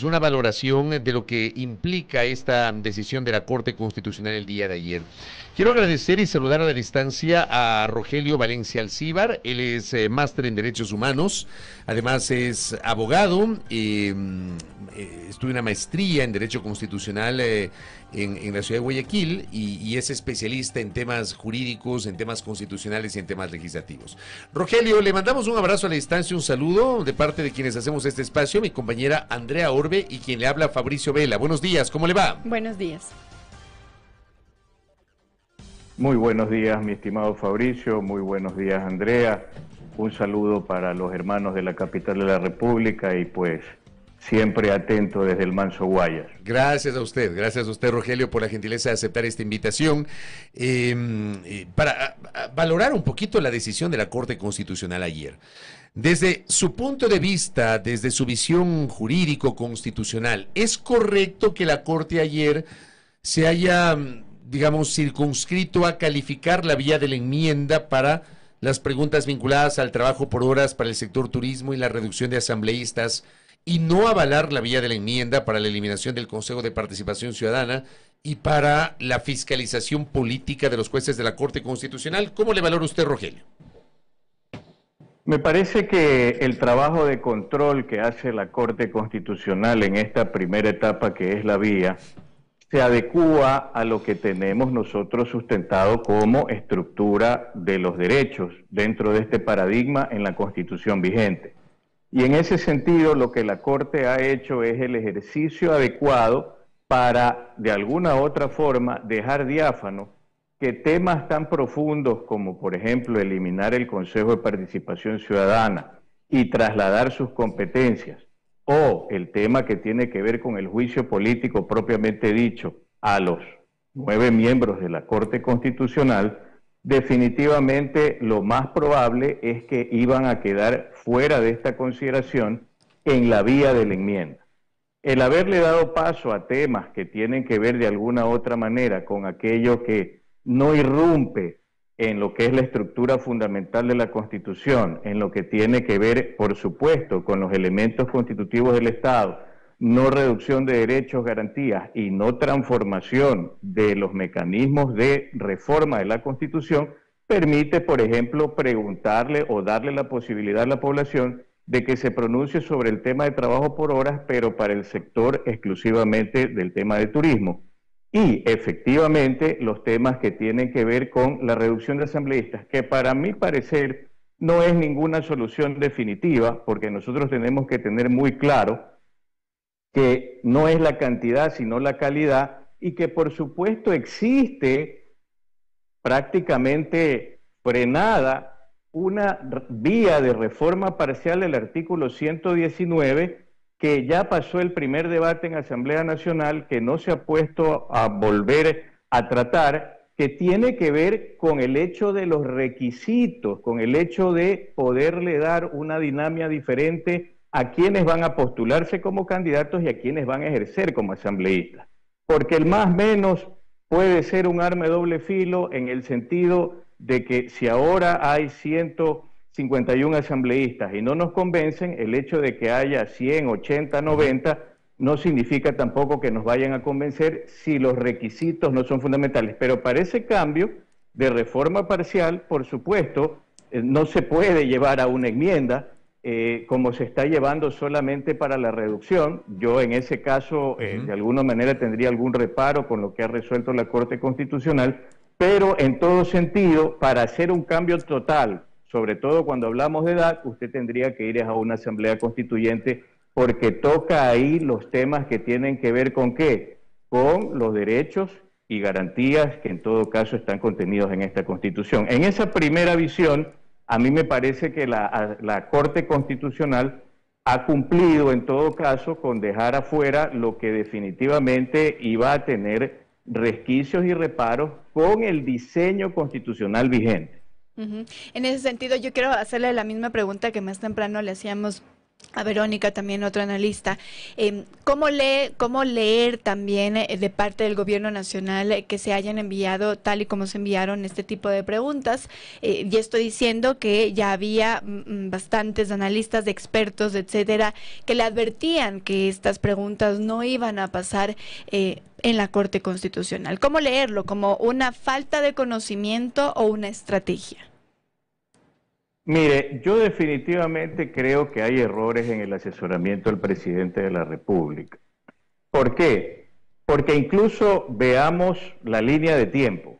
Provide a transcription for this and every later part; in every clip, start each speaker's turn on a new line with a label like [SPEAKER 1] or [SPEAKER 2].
[SPEAKER 1] una valoración de lo que implica esta decisión de la Corte Constitucional el día de ayer. Quiero agradecer y saludar a la distancia a Rogelio Valencia Alcíbar. Él es máster en Derechos Humanos, además es abogado, estudia una maestría en Derecho Constitucional en la ciudad de Guayaquil y es especialista en temas jurídicos, en temas constitucionales y en temas legislativos. Rogelio, le mandamos un abrazo a la distancia, un saludo de parte de quienes hacemos este espacio, mi compañera Andrea Orbe y quien le habla Fabricio Vela. Buenos días, ¿cómo le va?
[SPEAKER 2] Buenos días.
[SPEAKER 3] Muy buenos días, mi estimado Fabricio, muy buenos días, Andrea. Un saludo para los hermanos de la capital de la República y pues siempre atento desde el Manso Guayas.
[SPEAKER 1] Gracias a usted, Rogelio, por la gentileza de aceptar esta invitación para valorar un poquito la decisión de la Corte Constitucional ayer. Desde su punto de vista, desde su visión jurídico-constitucional, ¿es correcto que la Corte ayer se haya, digamos, circunscrito a calificar la vía de la enmienda para las preguntas vinculadas al trabajo por horas para el sector turismo y la reducción de asambleístas y no avalar la vía de la enmienda para la eliminación del Consejo de Participación Ciudadana y para la fiscalización política de los jueces de la Corte Constitucional? ¿Cómo le valora usted, Rogelio?
[SPEAKER 3] Me parece que el trabajo de control que hace la Corte Constitucional en esta primera etapa, que es la vía, se adecúa a lo que tenemos nosotros sustentado como estructura de los derechos dentro de este paradigma en la Constitución vigente. Y en ese sentido, lo que la Corte ha hecho es el ejercicio adecuado para, de alguna u otra forma, dejar diáfano que temas tan profundos como, por ejemplo, eliminar el Consejo de Participación Ciudadana y trasladar sus competencias, o el tema que tiene que ver con el juicio político propiamente dicho a los 9 miembros de la Corte Constitucional, definitivamente lo más probable es que iban a quedar fuera de esta consideración en la vía de la enmienda. El haberle dado paso a temas que tienen que ver de alguna u otra manera con aquello que no irrumpe en lo que es la estructura fundamental de la Constitución, en lo que tiene que ver, por supuesto, con los elementos constitutivos del Estado, no reducción de derechos, garantías y no transformación de los mecanismos de reforma de la Constitución, permite, por ejemplo, preguntarle o darle la posibilidad a la población de que se pronuncie sobre el tema de trabajo por horas, pero para el sector exclusivamente del tema de turismo. Y efectivamente los temas que tienen que ver con la reducción de asambleístas, que para mi parecer no es ninguna solución definitiva, porque nosotros tenemos que tener muy claro que no es la cantidad sino la calidad, y que por supuesto existe prácticamente frenada una vía de reforma parcial del artículo 119 que ya pasó el primer debate en Asamblea Nacional, que no se ha puesto a volver a tratar, que tiene que ver con el hecho de los requisitos, con el hecho de poderle dar una dinámica diferente a quienes van a postularse como candidatos y a quienes van a ejercer como asambleístas. Porque el más menos puede ser un arma de doble filo en el sentido de que si ahora hay 151 asambleístas y no nos convencen, el hecho de que haya 100, 80, 90 no significa tampoco que nos vayan a convencer si los requisitos no son fundamentales. Pero para ese cambio de reforma parcial, por supuesto, no se puede llevar a una enmienda como se está llevando solamente para la reducción. Yo en ese caso, de alguna manera, tendría algún reparo con lo que ha resuelto la Corte Constitucional, pero en todo sentido, para hacer un cambio total, sobre todo cuando hablamos de edad, usted tendría que ir a una asamblea constituyente porque toca ahí los temas que tienen que ver con ¿qué? Con los derechos y garantías que en todo caso están contenidos en esta Constitución. En esa primera visión, a mí me parece que la Corte Constitucional ha cumplido en todo caso con dejar afuera lo que definitivamente iba a tener resquicios y reparos con el diseño constitucional vigente.
[SPEAKER 2] En ese sentido, yo quiero hacerle la misma pregunta que más temprano le hacíamos a Verónica, también otra analista. ¿Cómo leer también de parte del gobierno nacional que se hayan enviado, tal y como se enviaron este tipo de preguntas? Y estoy diciendo que ya había bastantes analistas, de expertos, etcétera, que le advertían que estas preguntas no iban a pasar en la Corte Constitucional. ¿Cómo leerlo? ¿Como una falta de conocimiento o una estrategia?
[SPEAKER 3] Mire, yo definitivamente creo que hay errores en el asesoramiento del presidente de la República. ¿Por qué? Porque incluso veamos la línea de tiempo.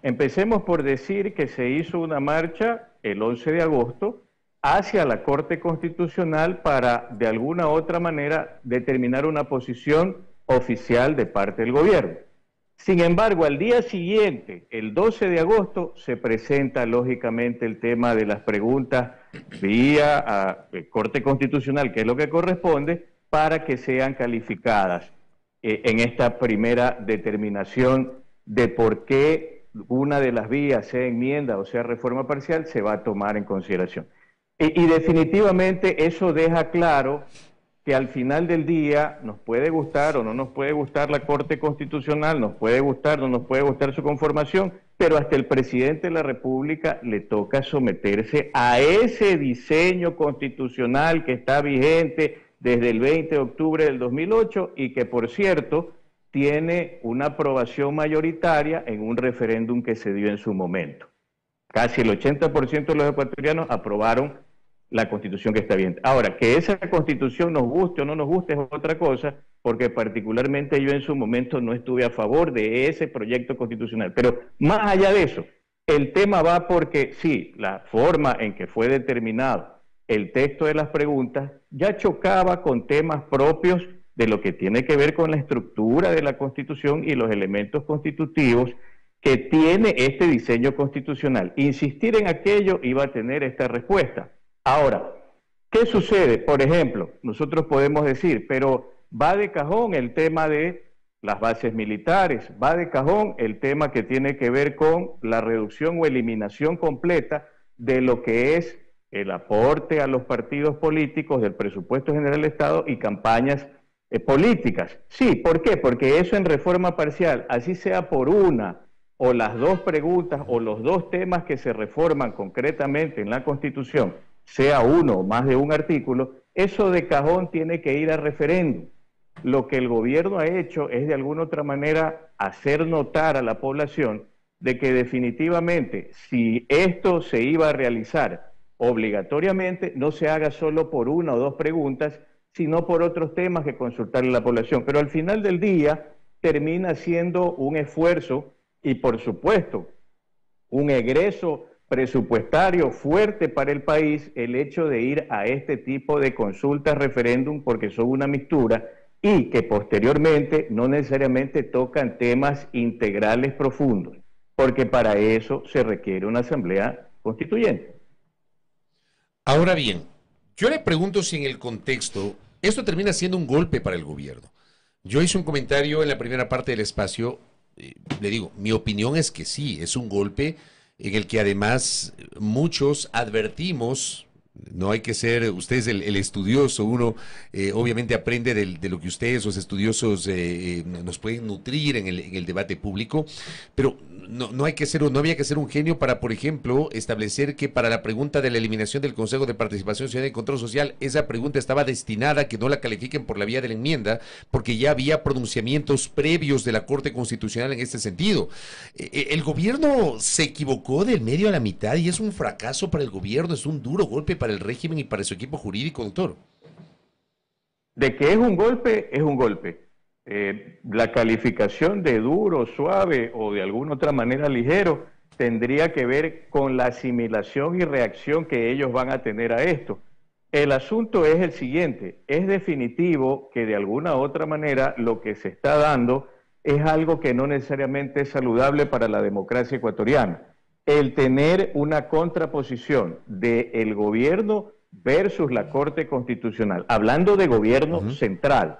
[SPEAKER 3] Empecemos por decir que se hizo una marcha el 11 de agosto hacia la Corte Constitucional para, de alguna u otra manera, determinar una posición oficial de parte del gobierno. Sin embargo, al día siguiente, el 12 de agosto, se presenta lógicamente el tema de las preguntas vía Corte Constitucional, que es lo que corresponde, para que sean calificadas en esta primera determinación de por qué una de las vías, sea enmienda o sea reforma parcial, se va a tomar en consideración. Y definitivamente eso deja claro que al final del día nos puede gustar o no nos puede gustar la Corte Constitucional, nos puede gustar o no nos puede gustar su conformación, pero hasta el presidente de la República le toca someterse a ese diseño constitucional que está vigente desde el 20 de octubre del 2008 y que, por cierto, tiene una aprobación mayoritaria en un referéndum que se dio en su momento. Casi el 80% de los ecuatorianos aprobaron la Constitución que está bien. Ahora, que esa Constitución nos guste o no nos guste es otra cosa, porque particularmente yo en su momento no estuve a favor de ese proyecto constitucional. Pero más allá de eso, el tema va porque sí, la forma en que fue determinado el texto de las preguntas ya chocaba con temas propios de lo que tiene que ver con la estructura de la Constitución y los elementos constitutivos que tiene este diseño constitucional. Insistir en aquello iba a tener esta respuesta. Ahora, ¿qué sucede? Por ejemplo, nosotros podemos decir, pero va de cajón el tema de las bases militares, va de cajón el tema que tiene que ver con la reducción o eliminación completa de lo que es el aporte a los partidos políticos del presupuesto general del Estado y campañas políticas. Sí, ¿por qué? Porque eso en reforma parcial, así sea por una o las dos preguntas o los dos temas que se reforman concretamente en la Constitución, sea uno o más de un artículo, eso de cajón tiene que ir a referéndum. Lo que el gobierno ha hecho es de alguna otra manera hacer notar a la población de que definitivamente si esto se iba a realizar obligatoriamente, no se haga solo por una o dos preguntas, sino por otros temas que consultarle a la población. Pero al final del día termina siendo un esfuerzo y por supuesto un egreso presupuestario fuerte para el país el hecho de ir a este tipo de consultas, referéndum, porque son una mixtura y que posteriormente no necesariamente tocan temas integrales profundos, porque para eso se requiere una asamblea constituyente.
[SPEAKER 1] Ahora bien, yo le pregunto si en el contexto esto termina siendo un golpe para el gobierno. Yo hice un comentario en la primera parte del espacio, le digo, mi opinión es que sí, es un golpe en el que además muchos advertimos, no hay que ser, usted es el estudioso, uno obviamente aprende de lo que ustedes, los estudiosos, nos pueden nutrir en el debate público, pero no hay que ser, no había que ser un genio para, por ejemplo, establecer que para la pregunta de la eliminación del Consejo de Participación Ciudadana y Control Social, esa pregunta estaba destinada a que no la califiquen por la vía de la enmienda, porque ya había pronunciamientos previos de la Corte Constitucional en este sentido. El gobierno se equivocó del medio a la mitad y es un fracaso para el gobierno, es un duro golpe para el régimen y para su equipo jurídico, doctor.
[SPEAKER 3] De que es un golpe, es un golpe. La calificación de duro, suave o de alguna otra manera ligero tendría que ver con la asimilación y reacción que ellos van a tener a esto. El asunto es el siguiente, es definitivo que de alguna u otra manera lo que se está dando es algo que no necesariamente es saludable para la democracia ecuatoriana. El tener una contraposición del gobierno versus la Corte Constitucional, hablando de gobierno central.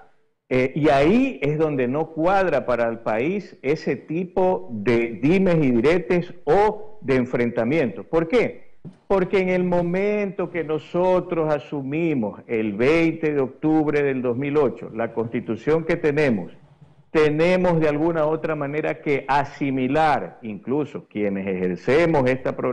[SPEAKER 3] Y ahí es donde no cuadra para el país ese tipo de dimes y diretes o de enfrentamientos. ¿Por qué? Porque en el momento que nosotros asumimos el 20 de octubre del 2008, la Constitución que tenemos de alguna otra manera que asimilar, incluso quienes ejercemos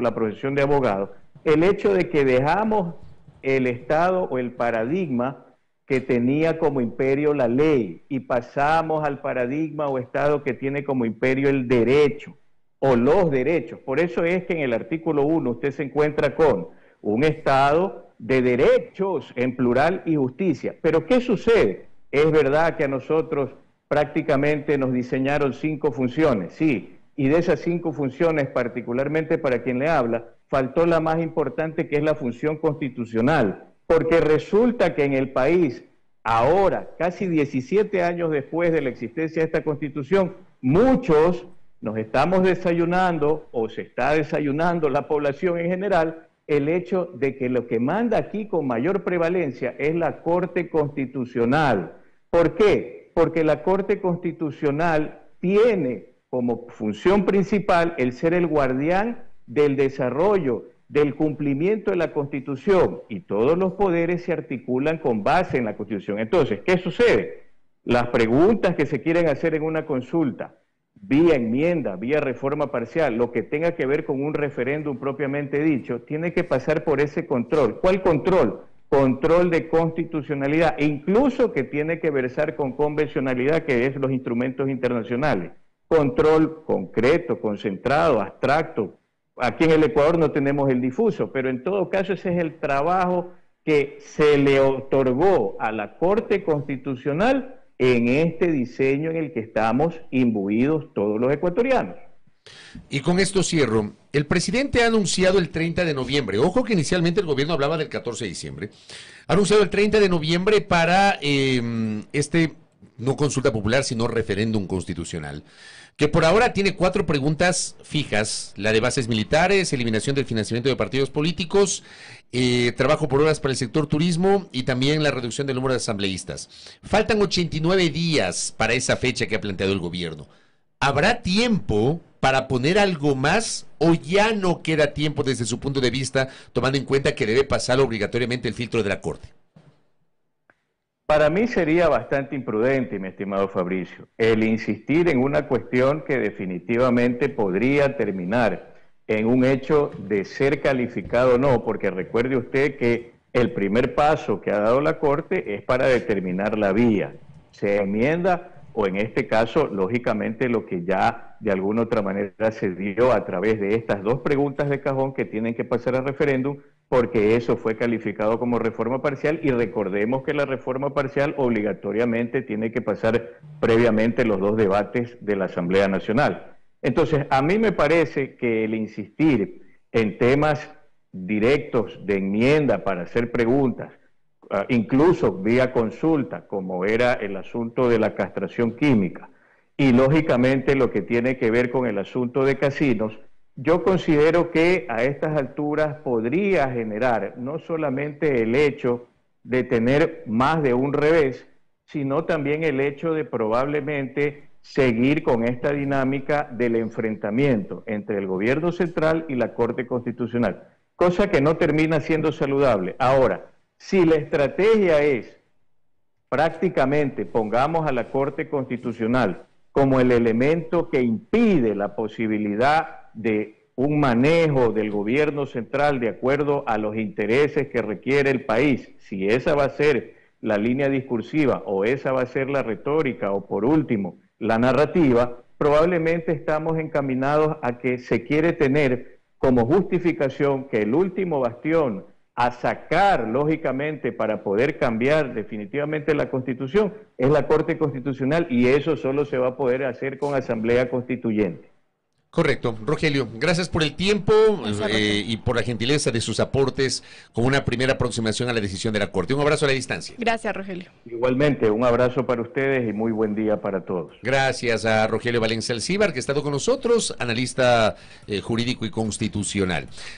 [SPEAKER 3] la profesión de abogado, el hecho de que dejamos el Estado o el paradigma que tenía como imperio la ley y pasamos al paradigma o Estado que tiene como imperio el derecho o los derechos. Por eso es que en el artículo 1 usted se encuentra con un Estado de derechos en plural y justicia. Pero ¿qué sucede? Es verdad que a nosotros prácticamente nos diseñaron 5 funciones, sí, y de esas 5 funciones, particularmente para quien le habla, faltó la más importante, que es la función constitucional, porque resulta que en el país, ahora, casi 17 años después de la existencia de esta Constitución, muchos nos estamos desayunando, o se está desayunando la población en general, el hecho de que lo que manda aquí con mayor prevalencia es la Corte Constitucional. ¿Por qué? Porque la Corte Constitucional tiene como función principal el ser el guardián del desarrollo, del cumplimiento de la Constitución, y todos los poderes se articulan con base en la Constitución. Entonces, ¿qué sucede? Las preguntas que se quieren hacer en una consulta, vía enmienda, vía reforma parcial, lo que tenga que ver con un referéndum propiamente dicho, tiene que pasar por ese control. ¿Cuál control? Control de constitucionalidad, e incluso que tiene que versar con convencionalidad, que es los instrumentos internacionales. Control concreto, concentrado, abstracto. Aquí en el Ecuador no tenemos el difuso, pero en todo caso ese es el trabajo que se le otorgó a la Corte Constitucional en este diseño en el que estamos imbuidos todos los ecuatorianos.
[SPEAKER 1] Y con esto cierro. El presidente ha anunciado el 30 de noviembre, ojo que inicialmente el gobierno hablaba del 14 de diciembre, ha anunciado el 30 de noviembre para no consulta popular, sino referéndum constitucional, que por ahora tiene 4 preguntas fijas: la de bases militares, eliminación del financiamiento de partidos políticos, trabajo por horas para el sector turismo y también la reducción del número de asambleístas. Faltan 89 días para esa fecha que ha planteado el gobierno. ¿Habrá tiempo para poner algo más o ya no queda tiempo desde su punto de vista, tomando en cuenta que debe pasar obligatoriamente el filtro de la Corte?
[SPEAKER 3] Para mí sería bastante imprudente, mi estimado Fabricio, el insistir en una cuestión que definitivamente podría terminar en un hecho de ser calificado o no, porque recuerde usted que el primer paso que ha dado la Corte es para determinar la vía. Se enmienda, o en este caso, lógicamente, lo que ya de alguna otra manera se dio a través de estas 2 preguntas de cajón que tienen que pasar al referéndum, porque eso fue calificado como reforma parcial, y recordemos que la reforma parcial obligatoriamente tiene que pasar previamente los 2 debates de la Asamblea Nacional. Entonces, a mí me parece que el insistir en temas directos de enmienda para hacer preguntas, incluso vía consulta, como era el asunto de la castración química, y lógicamente lo que tiene que ver con el asunto de casinos, yo considero que a estas alturas podría generar no solamente el hecho de tener más de un revés, sino también el hecho de probablemente seguir con esta dinámica del enfrentamiento entre el gobierno central y la Corte Constitucional, cosa que no termina siendo saludable. Ahora, si la estrategia es prácticamente pongamos a la Corte Constitucional como el elemento que impide la posibilidad de un manejo del gobierno central de acuerdo a los intereses que requiere el país, si esa va a ser la línea discursiva o esa va a ser la retórica o por último la narrativa, probablemente estamos encaminados a que se quiere tener como justificación que el último bastión a sacar, lógicamente, para poder cambiar definitivamente la Constitución, es la Corte Constitucional, y eso solo se va a poder hacer con Asamblea Constituyente.
[SPEAKER 1] Correcto. Rogelio, gracias por el tiempo y por la gentileza de sus aportes con una primera aproximación a la decisión de la Corte. Un abrazo a la distancia.
[SPEAKER 2] Gracias, Rogelio.
[SPEAKER 3] Igualmente, un abrazo para ustedes y muy buen día para todos.
[SPEAKER 1] Gracias a Rogelio Valencia Alcíbar, que ha estado con nosotros, analista jurídico y constitucional.